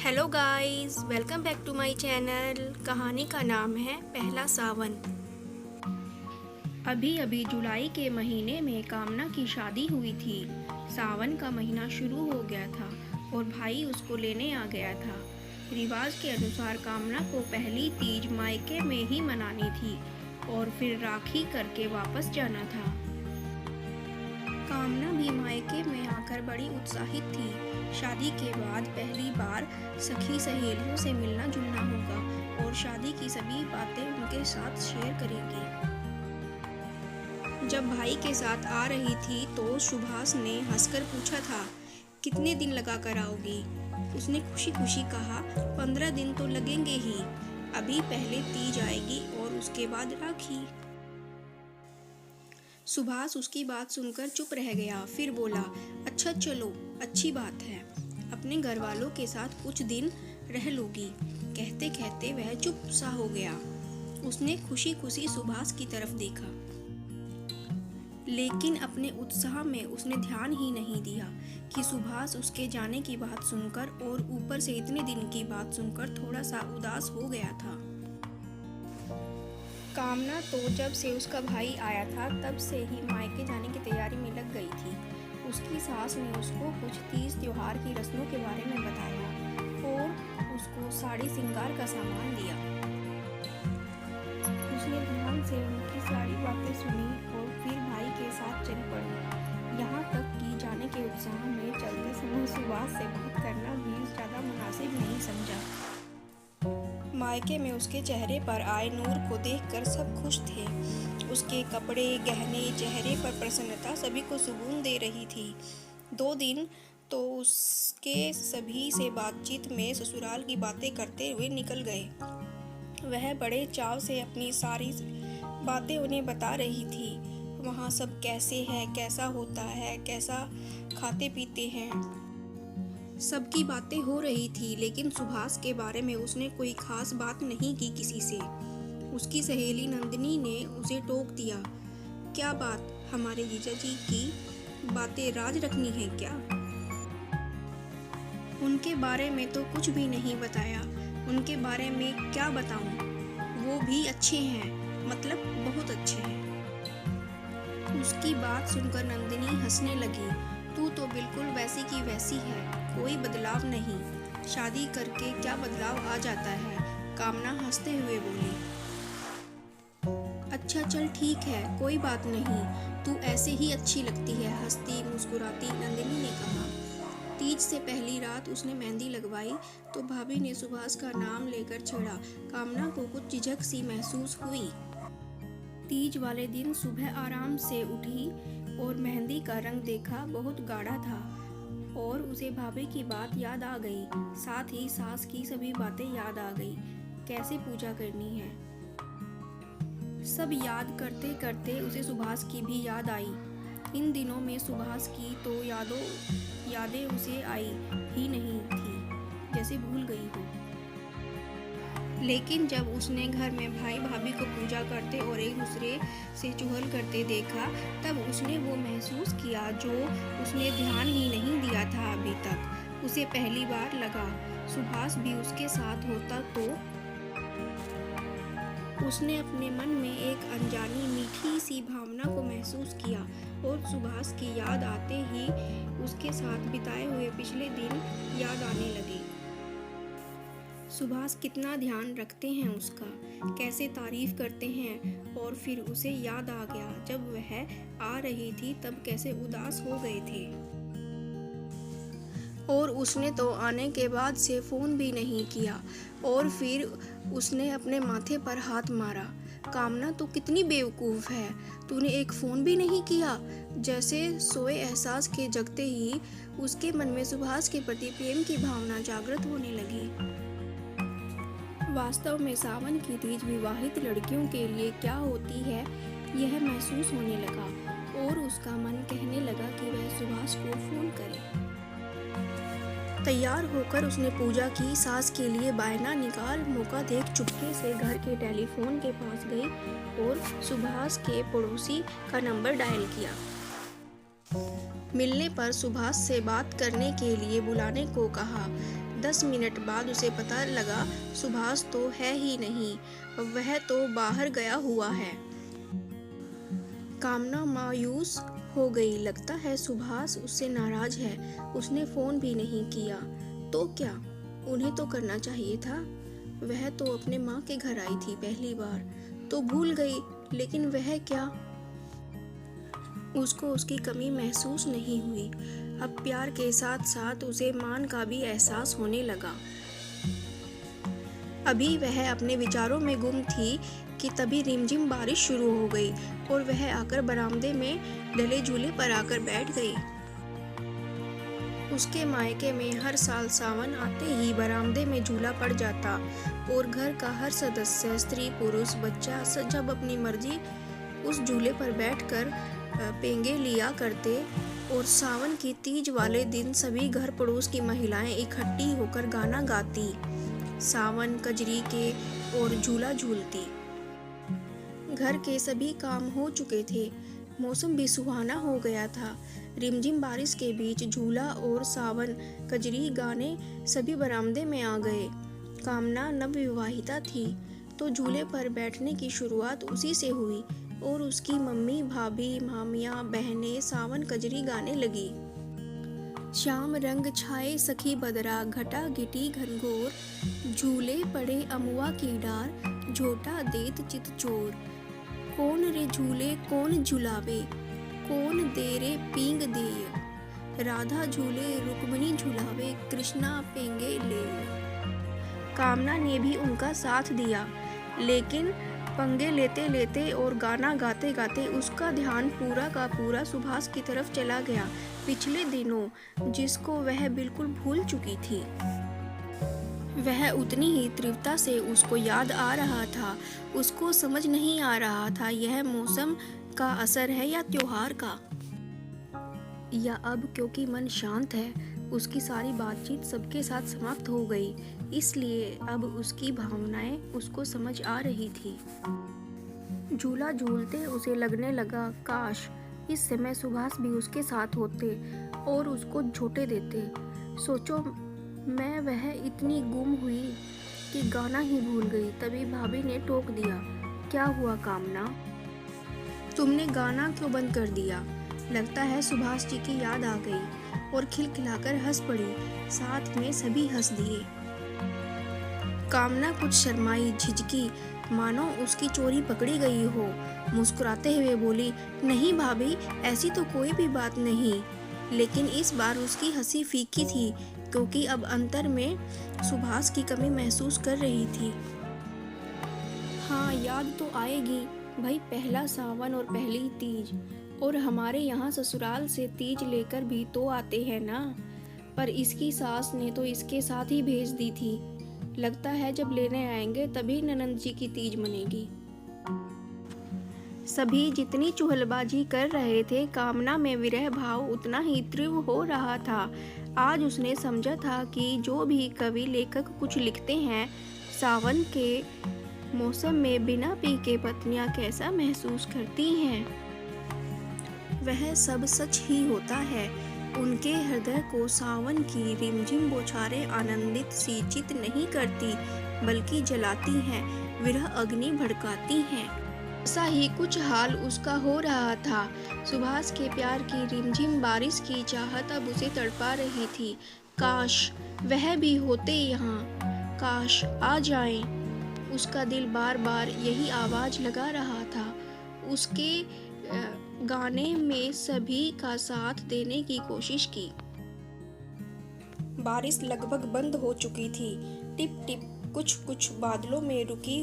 Hello guys, welcome back to my channel. कहानी का नाम है पहला सावन। अभी अभी जुलाई के महीने में कामना की शादी हुई थी। सावन का महीना शुरू हो गया था और भाई उसको लेने आ गया था। रिवाज के अनुसार कामना को पहली तीज मायके में ही मनानी थी और फिर राखी करके वापस जाना था। कामना भी मायके में आकर बड़ी उत्साहित थी। शादी के बाद पहली बार सखी सहेलियों से मिलना जुलना होगा और शादी की सभी बातें उनके साथ शेयर करेगी। जब भाई के साथ आ रही थी तो सुभाष ने हंसकर पूछा था, कितने दिन लगा कर आओगी? उसने खुशी खुशी कहा, 15 दिन तो लगेंगे ही। अभी पहले तीज आएगी और उसके बाद राखी। सुभाष उसकी बात सुनकर चुप रह गया, फिर बोला, अच्छा चलो, अच्छी बात है। अपने घर वालों के साथ कुछ दिन रह लूंगी। कहते कहते वह चुप सा हो गया। उसने खुशी खुशी सुभाष की तरफ देखा, लेकिन अपने उत्साह में उसने ध्यान ही नहीं दिया कि सुभाष उसके जाने की बात सुनकर और ऊपर से इतने दिन की बात सुनकर थोड़ा सा उदास हो गया था। कामना तो जब से उसका भाई आया था तब से ही मायके जाने की तैयारी में लग गई थी। उसकी सास ने उसको कुछ तीज त्योहार की रस्मों के बारे में बताया और उसको साड़ी श्रृंगार का सामान दिया। उसने ध्यान से उनकी सारी बातें सुनी और फिर भाई के साथ चल पड़ी। यहाँ तक कि जाने के उत्साह में चलते समय सुभाष से बात करना भी ज़्यादा मुनासिब नहीं समझा। मायके में उसके चेहरे पर आए नूर को देखकर सब खुश थे। उसके कपड़े, गहने, चेहरे पर प्रसन्नता सभी को सुकून दे रही थी। 2 दिन तो उसके सभी से बातचीत में ससुराल की बातें करते हुए निकल गए। वह बड़े चाव से अपनी सारी बातें उन्हें बता रही थी। वहाँ सब कैसे है, कैसा होता है, कैसा खाते पीते हैं, सबकी बातें हो रही थी। लेकिन सुभाष के बारे में उसने कोई खास बात नहीं की किसी से। उसकी सहेली नंदिनी ने उसे टोक दिया, क्या बात, हमारे जीजा जी की बातें राज रखनी है क्या? उनके बारे में तो कुछ भी नहीं बताया। उनके बारे में क्या बताऊं? वो भी अच्छे हैं, मतलब बहुत अच्छे हैं। उसकी बात सुनकर नंदिनी हंसने लगी, तू तो बिल्कुल वैसी की वैसी है, कोई बदलाव नहीं। शादी करके क्या बदलाव आ जाता है? कामना हंसते हुए बोली। अच्छा चल ठीक है, कोई बात नहीं, तू ऐसे ही अच्छी लगती है, हंसती मुस्कुराती, नंदिनी ने कहा। तीज से पहली रात उसने मेहंदी लगवाई तो भाभी ने सुभाष का नाम लेकर छेड़ा। कामना को कुछ झिझक सी महसूस हुई। तीज वाले दिन सुबह आराम से उठी और मेहंदी का रंग देखा, बहुत गाढ़ा था और उसे भाभी की बात याद आ गई। साथ ही सास की सभी बातें याद आ गई, कैसे पूजा करनी है। सब याद करते करते उसे सुभाष की भी याद आई। इन दिनों में सुभाष की तो यादें उसे आई ही नहीं थी, जैसे भूल गई हो। लेकिन जब उसने घर में भाई भाभी को पूजा करते और एक दूसरे से चुगल करते देखा, तब उसने वो महसूस किया जो उसने ध्यान ही नहीं दिया था अभी तक। उसे पहली बार लगा सुभाष भी उसके साथ होता तो। उसने अपने मन में एक अनजानी मीठी सी भावना को महसूस किया और सुभाष की याद आते ही उसके साथ बिताए हुए पिछले दिन याद आने लगे। सुभाष कितना ध्यान रखते हैं उसका, कैसे तारीफ करते हैं, और फिर उसे याद आ गया जब वह आ रही थी तब कैसे उदास हो गए थे। और उसने तो आने के बाद से फ़ोन भी नहीं किया। और फिर उसने अपने माथे पर हाथ मारा, कामना तो कितनी बेवकूफ़ है, तूने एक फ़ोन भी नहीं किया। जैसे सोए एहसास के जगते ही उसके मन में सुभाष के प्रति प्रेम की भावना जागृत होने लगी। वास्तव में सावन की तीज विवाहित लड़कियों के लिए क्या होती है, यह महसूस होने लगा और उसका मन कहने लगा कि वह सुभाष को फ़ोन करे। तैयार होकर उसने पूजा की, सास के लिए बायना निकाल मौका देख चुपके से घर के टेलीफोन के पास गई और सुभाष के पड़ोसी का नंबर डायल किया। मिलने पर सुभाष से बात करने के लिए बुलाने को कहा। 10 मिनट बाद उसे पता लगा सुभाष तो है ही नहीं, वह तो बाहर गया हुआ है। कामना मायूस हो गई। लगता है सुभाष उससे नाराज है। उसने फोन भी नहीं किया। तो क्या उन्हें तो करना चाहिए था। वह तो अपने माँ के घर आई थी पहली बार, तो भूल गई। लेकिन वह क्या, उसको उसकी कमी महसूस नहीं हुई। अब प्यार के साथ साथ उसे मान का भी एहसास होने लगा। अभी वह अपने विचारों में गुम थी कि तभी रिमझिम बारिश शुरू हो गई और वह आकर बरामदे में डले झूले पर आकर बैठ गई। उसके मायके में हर साल सावन आते ही बरामदे में झूला पड़ जाता और घर का हर सदस्य, स्त्री पुरुष बच्चा जब अपनी मर्जी उस झूले पर बैठकर पेंगे लिया करते। और सावन की तीज वाले दिन सभी घर पड़ोस की महिलाएं इकट्ठी होकर गाना गाती, सावन कजरी के और झूला झूलती। घर के सभी काम हो चुके थे, मौसम भी सुहाना हो गया था। रिमझिम बारिश के बीच झूला और सावन कजरी गाने सभी बरामदे में आ गए। कामना नवविवाहिता थी, तो झूले पर बैठने की शुरुआत उसी से हुई और उसकी मम्मी, भाभी, मामियाँ, बहनें सावन कजरी गाने लगी। श्याम रंग छाए सखी बदरा, घटा गिटी घनघोर, झूले पड़े अमुआ की डार, झोटा देत चित चोर। कौन रे झूले कौन झुलावे, कौन दे रे पींग देय, राधा झूले रुक्मिणी झुलावे, कृष्णा पेंगे ले। कामना ने भी उनका साथ दिया, लेकिन पंगे लेते लेते और गाना गाते गाते उसका ध्यान पूरा का पूरा सुभाष की तरफ चला गया। पिछले दिनों जिसको वह बिल्कुल भूल चुकी थी, वह उतनी ही तीव्रता से उसको याद आ रहा था। उसको समझ नहीं आ रहा था यह मौसम का असर है या त्योहार का, या अब क्योंकि मन शांत है उसकी सारी बातचीत सबके साथ समाप्त हो गई, इसलिए अब उसकी भावनाएं उसको समझ आ रही थी। झूला झूलते उसे लगने लगा काश इस समय सुभाष भी उसके साथ होते और उसको झोंटे देते। सोचो, मैं वह इतनी गुम हुई कि गाना ही भूल गई। तभी भाभी ने टोक दिया, क्या हुआ कामना, तुमने गाना क्यों बंद कर दिया। लगता है सुभाष जी की याद आ गई और खिलखिलाकर हंस पड़ी। साथ में सभी हंस दिए। कामना कुछ शर्माई, झिझकी, मानो उसकी चोरी पकड़ी गई हो। मुस्कुराते हुए बोली, नहीं भाभी, ऐसी तो कोई भी बात नहीं। लेकिन इस बार उसकी हंसी फीकी थी, क्योंकि अब अंतर में सुभाष की कमी महसूस कर रही थी। हाँ, याद तो आएगी भाई, पहला सावन और पहली तीज, और हमारे यहाँ ससुराल से तीज लेकर भी तो आते हैं ना। पर इसकी सास ने तो इसके साथ ही भेज दी थी। लगता है जब लेने आएंगे तभी ननंद जी की तीज मनेगी। सभी जितनी चुहलबाजी कर रहे थे, कामना में विरह भाव उतना ही तीव्र हो रहा था। आज उसने समझा था कि जो भी कवि लेखक कुछ लिखते हैं, सावन के मौसम में बिना पी के पत्नियां कैसा महसूस करती हैं, वह सब सच ही होता है। उनके हृदय को सावन की रिमझिम बौछारें आनंदित सिंचित नहीं करती, बल्कि जलाती हैं, विरह अग्नि भड़काती हैं। ऐसा ही कुछ हाल उसका हो रहा था। सुभाष के प्यार की रिमझिम बारिश की चाहत अब उसे तड़पा रही थी। काश वह भी होते यहाँ, काश आ जाएं। उसका दिल बार बार यही आवाज लगा रहा था। उसके गाने में सभी का साथ देने की कोशिश की। बारिश लगभग बंद हो चुकी थी। टिप टिप कुछ कुछ बादलों में रुकी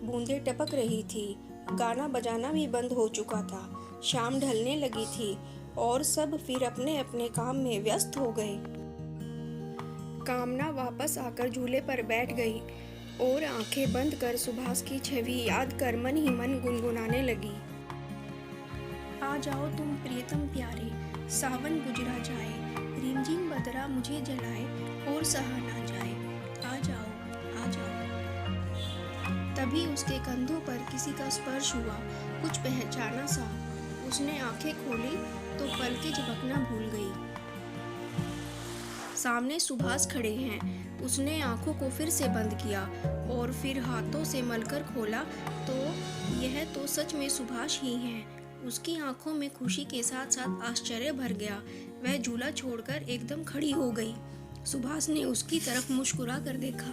बूंदें टपक रही थी। गाना बजाना भी बंद हो चुका था। शाम ढलने लगी थी और सब फिर अपने अपने काम में व्यस्त हो गए। कामना वापस आकर झूले पर बैठ गई और आंखें बंद कर सुभाष की छवि याद कर मन ही मन गुनगुनाने लगी। आ जाओ तुम प्रियतम प्यारे, सावन गुजरा जाए, रिमझिम बदरा मुझे जलाए और सहा ना जाए। आ जाओ, आ जाओ। तभी उसके कंधों पर किसी का स्पर्श हुआ, कुछ पहचाना सा। उसने आंखें खोली तो पलकें झपकना भूल गई। सामने सुभाष खड़े हैं। उसने आंखों को फिर से बंद किया और फिर हाथों से मलकर खोला तो यह तो सच में सुभाष ही हैं। उसकी आंखों में खुशी के साथ साथ आश्चर्य भर गया। वह झूला छोड़कर एकदम खड़ी हो गई। सुभाष ने उसकी तरफ मुस्कुरा कर देखा।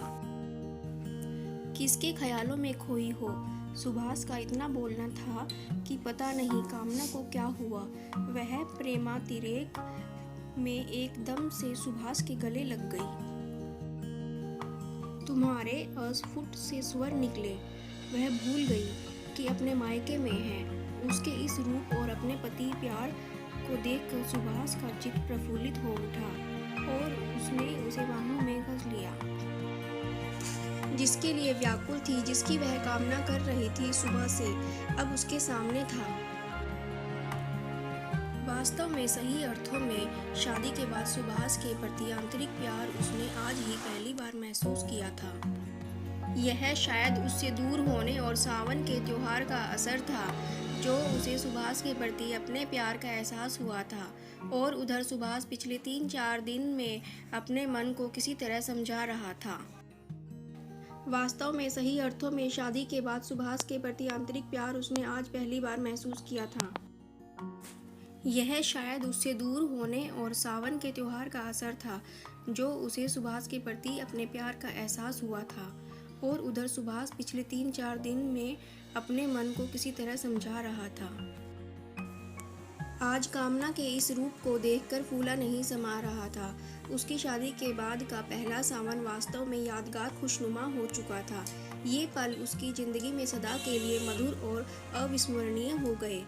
किसके ख्यालों में खोई हो? सुभाष का इतना बोलना था कि पता नहीं कामना को क्या हुआ। वह प्रेमातिरेक में एकदम से सुभाष के गले लग गई। तुम्हारे अस्फुट से स्वर निकले। वह भूल गई कि अपने मायके में है। उसके इस रूप और अपने पति प्यार को देखकर सुभाष का चित्त प्रफुल्लित हो उठा और उसने उसे बाहों में कस लिया। जिसके लिए व्याकुल थी, जिसकी वह कामना कर रही थी सुबह से, अब उसके सामने था। वास्तव में सही अर्थों में शादी के बाद सुभाष के प्रति आंतरिक प्यार उसने आज ही पहली बार महसूस किया था। यह शायद उससे दूर होने और सावन के त्योहार का असर था जो उसे सुभाष के प्रति अपने प्यार का एहसास हुआ था। और उधर सुभाष पिछले 3-4 दिन में अपने मन को किसी तरह समझा रहा था। वास्तव में सही अर्थों में शादी के बाद सुभाष के प्रति आंतरिक प्यार उसने आज पहली बार महसूस किया था। यह शायद उससे दूर होने और सावन के त्योहार का असर था जो उसे सुभाष के प्रति अपने प्यार का एहसास हुआ था। और उधर सुभाष पिछले 3-4 दिन में अपने मन को किसी तरह समझा रहा था। आज कामना के इस रूप को देखकर फूला नहीं समा रहा था। उसकी शादी के बाद का पहला सावन वास्तव में यादगार खुशनुमा हो चुका था। ये पल उसकी जिंदगी में सदा के लिए मधुर और अविस्मरणीय हो गए।